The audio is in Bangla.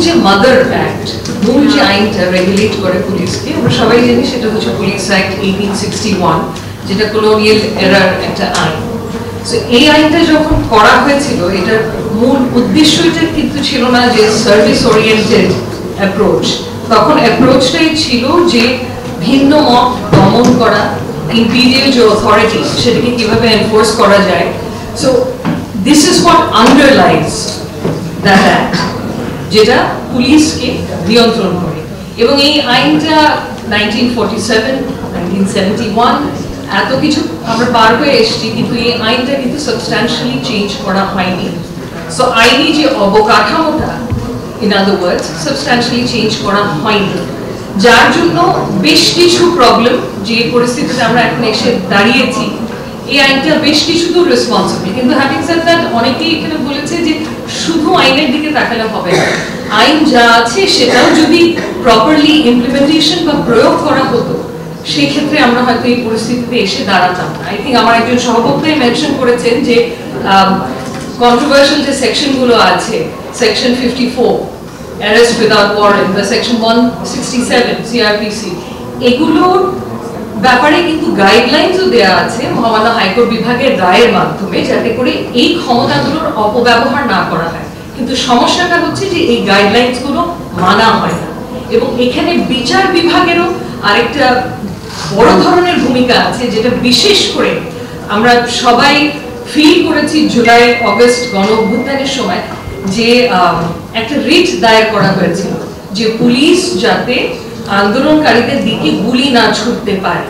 যে মাদার অ্যাক্ট, মূল যে আইনটা রেগুলেট করে পুলিশকে, আমরা সবাই জানি সেটা হচ্ছে পুলিশ অ্যাক্ট 1861, যেটা কলোনিয়াল এরার একটা আইন। সো এই আইনটা যখন করা হয়েছিল, এটার মূল উদ্দেশ্যটা কিন্তু ছিল না যে সার্ভিস ওরিয়েন্টেড অ্যাপ্রোচ। তখন অ্যাপ্রোচটাই ছিল যে ভিন্ন মত দমন করা, ইম্পিরিয়াল যে অথরিটি সেটাকে কিভাবে এনফোর্স করা যায়। So this is what underlies that act, যেটা পুলিশকে নিয়ন্ত্রণ করে। এবং এই আইনটা 1947, 1971 এত কিছু আমরা পার হয়ে এসেছি, কিন্তু এই আইনটা কিন্তু সাবস্ট্যান্সিয়ালি চেঞ্জ করা হয়নি। সো আইনি যে অবকাঠামোটা, ইন আদার ওয়ার্ডস, সাবস্ট্যান্সিয়ালি চেঞ্জ করা হয়নি, যার জন্য বেশ কিছু প্রবলেম, যে পরিস্থিতিতে আমরা এখন এসে দাঁড়িয়েছি, এই আইনটা বেশ কিছু দূর রেসপন্সিবল। কিন্তু হ্যাভিং সেড দ্যাট, অনেকেই এখানে বলেছে যে শুধু আইনের দিকে তাকালে হবে না, আইন যা আছে সেটাও যদি প্রপারলি ইমপ্লিমেন্টেশন বা প্রয়োগ করা হতো, সেই ক্ষেত্রে আমরা হয়তো এই পরিস্থিতিতে এসে দাঁড়াতাম না। আই থিঙ্ক আমার একজন সহবক্তাই মেনশন করেছেন যে কন্ট্রোভার্সিয়াল যে সেকশনগুলো আছে, সেকশন 54 অ্যারেস্ট উইদাউট ওয়ারেন্ট বা সেকশন 167 সিআরপিসি, এগুলোর ব্যাপারে কিন্তু গাইডলাইনসও দেওয়া আছে মহামান্য হাইকোর্ট বিভাগের রায়ের মাধ্যমে, যাতে করে এই ক্ষমতাগুলোর অপব্যবহার না করা হয়। কিন্তু সমস্যাটা হচ্ছে যে এই গাইডলাইনসগুলো মানা হয় না। এবং এখানে বিচার বিভাগেরও আরেকটা বড় ধরনের ভূমিকা আছে, যেটা বিশেষ করে আমরা সবাই ফিল করেছি জুলাই অগস্ট গণ অভ্যুত্থানের সময়, যে একটা রিট দায়ের করা হয়েছিল যে পুলিশ যাতে আন্দোলনকারীদের দিকে গুলি না ছুটতে পারে।